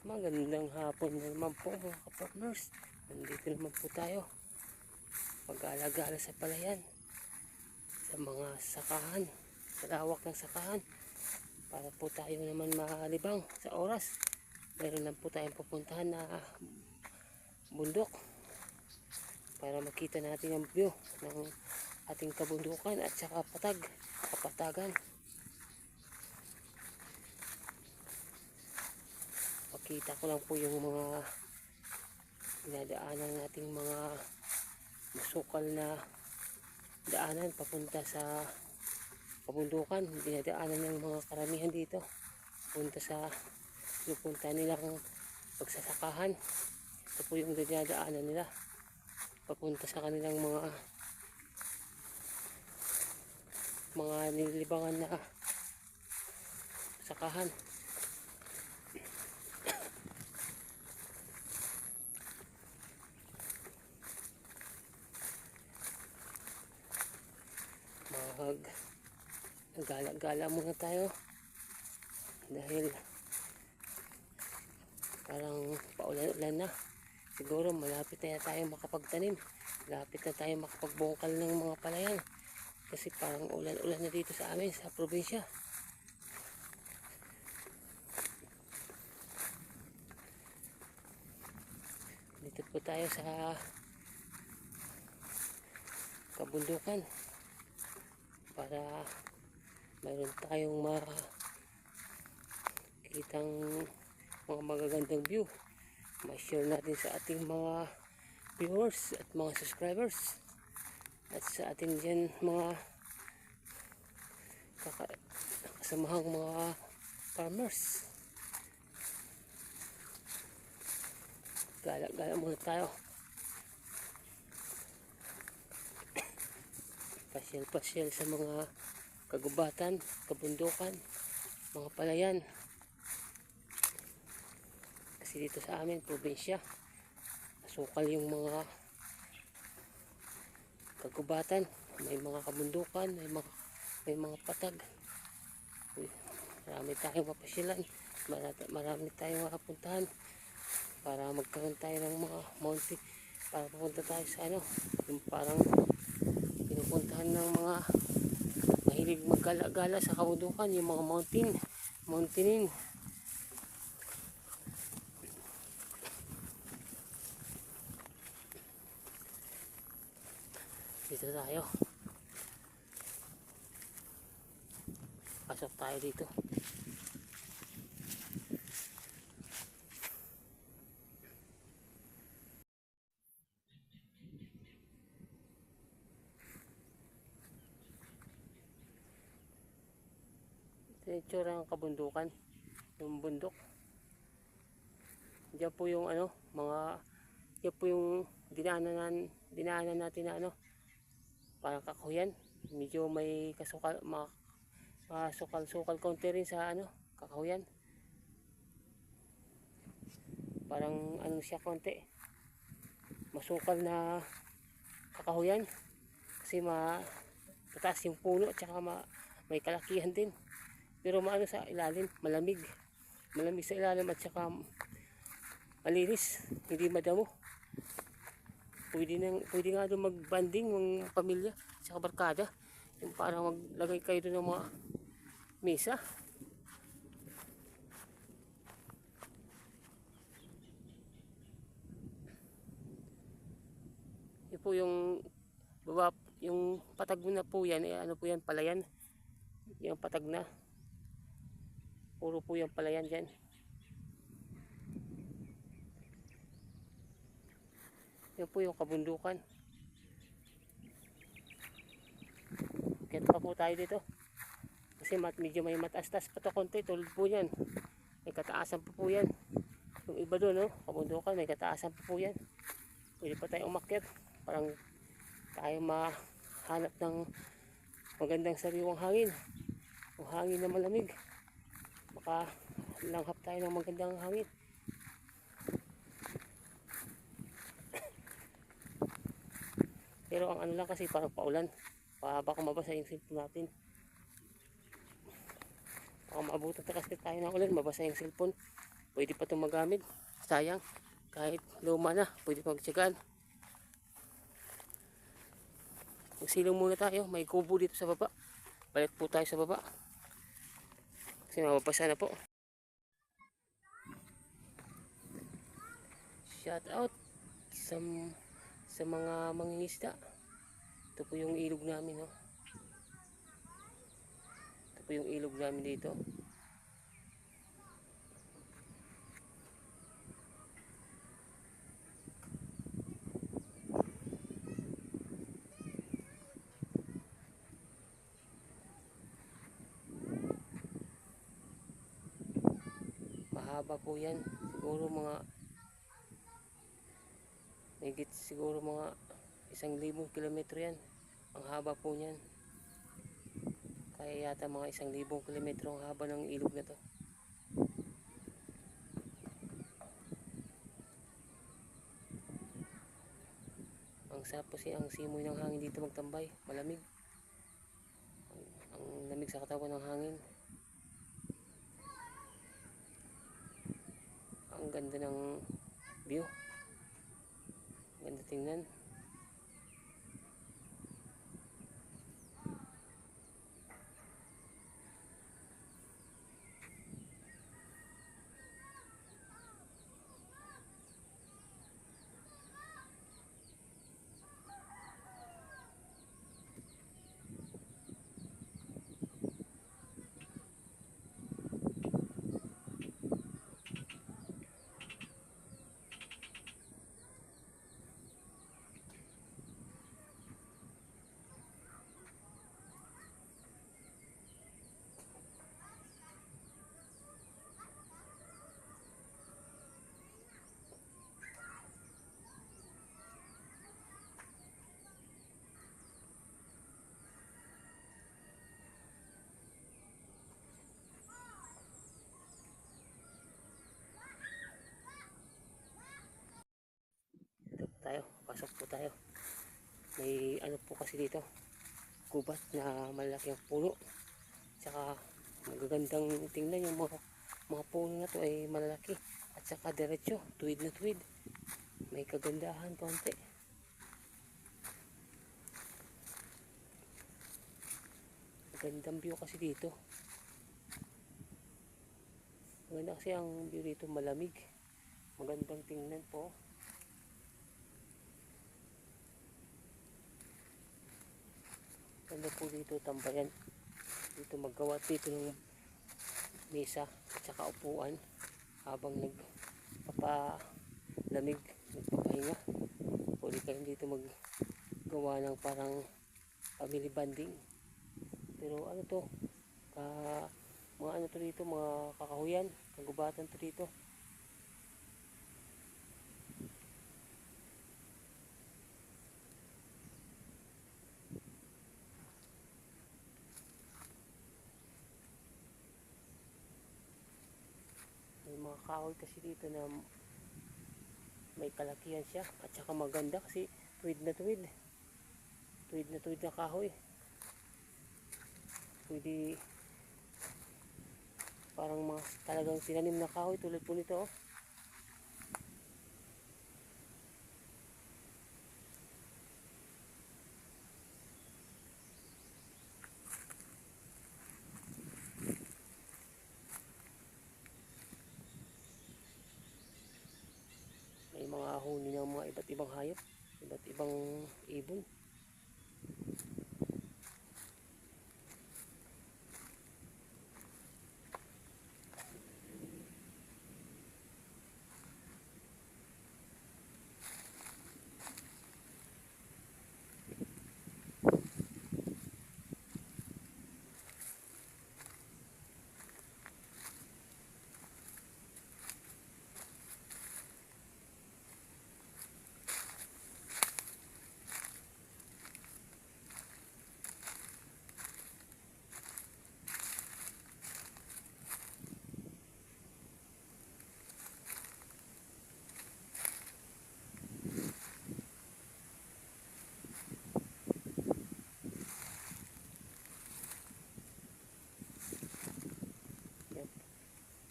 Magandang hapon na naman po mga kapartners. Nandito naman po tayo pag-alagala sa palayan, sa mga sakahan, sa lawak ng sakahan, para po tayo naman malibang sa oras. Meron lang po tayong pupuntahan na bundok para makita natin ang view ng ating kabundukan at saka kapatagan. Pakita ko lang po yung mga dinadaanan nating mga masukal na daanan papunta sa kabundukan. Dinadaanan yung mga karamihan dito punta sa pupunta nilang pagsasakahan. Ito po yung dinadaanan nila papunta sa kanilang mga nililibangan na sakahan. Gala-gala muna tayo dahil parang paulan-ulan na. Siguro malapit na tayo makapagtanim, malapit na tayo makapagbungkal ng mga palayan kasi parang ulan-ulan na dito sa amin sa probinsya. Dito po tayo sa kabundukan para mayroon tayong makikitang mga magagandang view. Ma-share natin sa ating mga viewers at mga subscribers at sa ating dyan mga kasamahang mga farmers. Gala-gala muna tayo. Pasyal-pasyal sa mga kagubatan, kabundukan, mga palayan. Kasi dito sa amin, probinsya, masukal yung mga kagubatan, may mga kabundukan, may mga patag. Marami tayong mapasyalan, marami tayong makapuntahan para magkaroon tayo ng mga mountain, para pupunta tayo sa yung parang pinupuntahan ng mga mahilig maggala-gala sa kabundukan, yung mga mountaineering. Dito tayo, pasok tayo dito. Ito yung itsura ng kabundukan, yung bundok. Diyan po yung diyan po yung dinaanan natin na parang kakuyan. Medyo may kasukal, sukal konti rin sa kakahuyan. Parang siya konti. Masukal na kakahuyan kasi mataas yung puno at saka may kalakihan din. Pero sa ilalim, malamig sa ilalim at saka malinis, hindi madamo. Pwede nga doon magbanding ng pamilya at saka barkada. Yung parang maglagay kayo doon ng mga mesa. Yun po yung baba, yung patag na po yan, po yan, palayan. Yung patag na. Puro po yung palayan dyan. Yan po yung kabundukan. Kaya pa po tayo dito. Kasi medyo may mataas-taas pa ito konti. Tulad po yan. May kataasan pa po yan. Yung iba doon, kabundukan, may kataasan pa po yan. Pwede pa tayo umakyat. Parang tayo mahanap ng magandang sariwang hangin. O hangin na malamig. Baka langhap tayo ng magandang hangin. Pero ang lang kasi parang paulan. Baka mabasa yung cellphone natin. Baka maabutan kasi tayo ng ulan, mabasa yung cellphone. Pwede pa itong magamit. Sayang. Kahit luma na, pwede pa magtsagaan. Magsilong muna tayo. May kubo dito sa baba. Balik po tayo sa baba. Kasi mababasa na po. Shout out sa mga mangingisda. Ito po yung ilog namin, no? Ito po yung ilog namin dito. Mahaba po yan. Siguro mga higit siguro mga 1,000 kilometro yan. Ang haba po niyan. Kaya yata mga 1,000 kilometro ang haba ng ilog na to. Ang sarap kasi ang simoy ng hangin dito magtambay. Malamig. Ang lamig sa katawan ng hangin. Ang ganda ng view. Ganda tingnan. Ito po tayo. Pasok po tayo. May ano po kasi dito. Gubat na malaking puno. Tsaka magagandang tingnan yung mga puno na to ay malalaki. At saka diretso. Tuwid na tuwid. May kagandahan konti. Magandang view kasi dito. Maganda kasi ang view dito, malamig. Magandang tingnan po. Ganda po dito tambayan. Dito maggawa dito ng mesa at saka upuan habang nagpapalamig, nagpapahinga. Pwede kayo dito maggawa ng parang family bonding. Pero ano to, mga ano to dito, mga kakahuyan, kagubatan to dito. May mga kahoy kasi dito na may kalakihan siya at saka maganda kasi tuwid na tuwid. Tuwid na tuwid na kahoy. Pwede parang mga talagang tinanim na kahoy tulad po nito, oh. May mga huni ng mga iba't ibang hayop, iba't ibang ibon.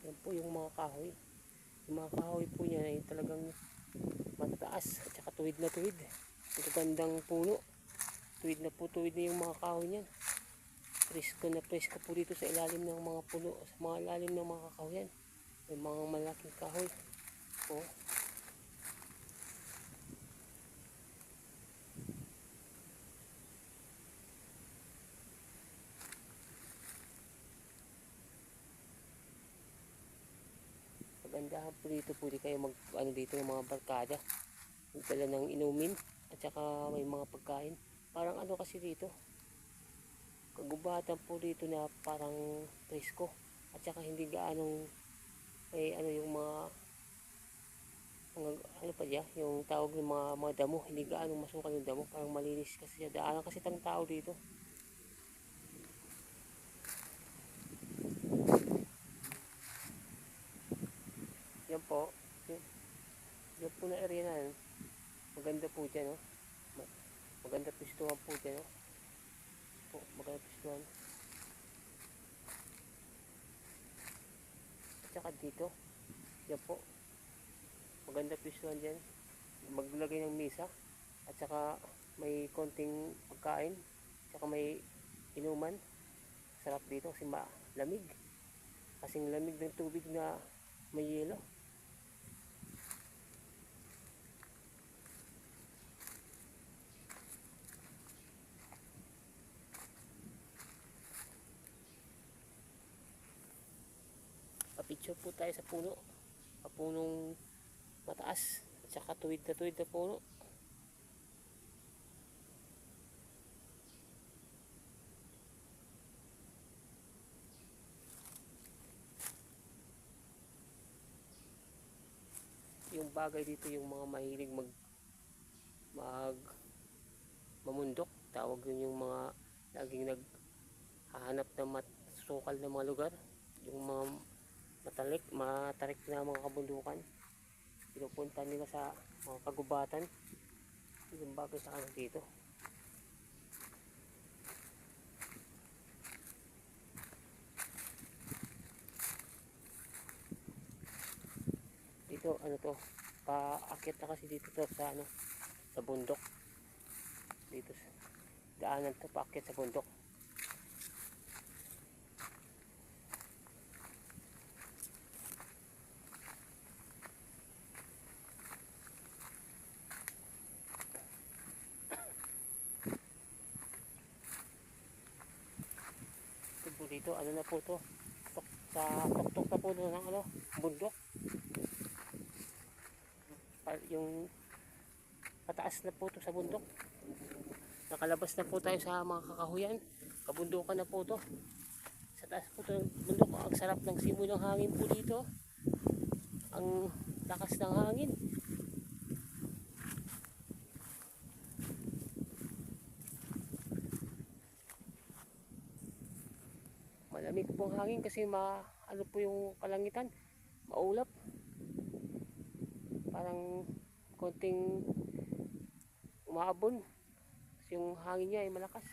Yan po yung mga kahoy. Yung mga kahoy po niya ay talagang mataas at saka tuwid na tuwid. Magagandang puno. Tuwid na po tuwid na yung mga kahoy niyan. Presko na presko po dito sa ilalim ng mga puno, sa mga ilalim ng mga kakahuyan. May mga malaking kahoy. Oh. Magandahan po dito, pwede kayo mag dito ng mga barkada. Magdala ng inumin at saka may mga pagkain. Parang kasi dito. Kagubatan po dito na parang presko at saka hindi gaanong may yung mga pa diya, yung tawag ng mga damo, hindi gaanong masukal yung damo, parang malinis kasi siya. Daanan kasi tang tao dito. Yan po. Yan po na area na yan. Maganda po dyan, no? Maganda pistuhan po dyan, no? Po, maganda pistuhan. At saka dito, yan po. Maganda pistuhan dyan. Maglagay ng misa. At saka may konting pagkain. At saka may inuman. Sarap dito kasi malamig. Kasing lamig ng tubig na may yelo. Papicture po tayo sa puno. Punong mataas at saka tuwid na puno. Yung bagay dito, yung mga mahilig mamundok, tawag yun, yung mga laging naghahanap ng masukal na mga lugar, yung mga matarik na mga kabundukan, pinupunta nila sa mga kagubatan. Yung bagay sa kanila dito. Dito to, paakyat na kasi dito to sa sa bundok. Dito sa daanan to, paakyat sa bundok. Dito na po to, sa tuktok na po ng bundok. Yung pataas na po to sa bundok. Nakalabas na po tayo sa mga kakahuyan. Kabundukan na po to. Sa taas po to ng bundok. Ang sarap ng simoy ng hangin po dito. Ang lakas ng hangin. Malamig po ang hangin kasi po yung kalangitan, maulap. Parang konting umaabon kasi yung hangin niya ay malakas.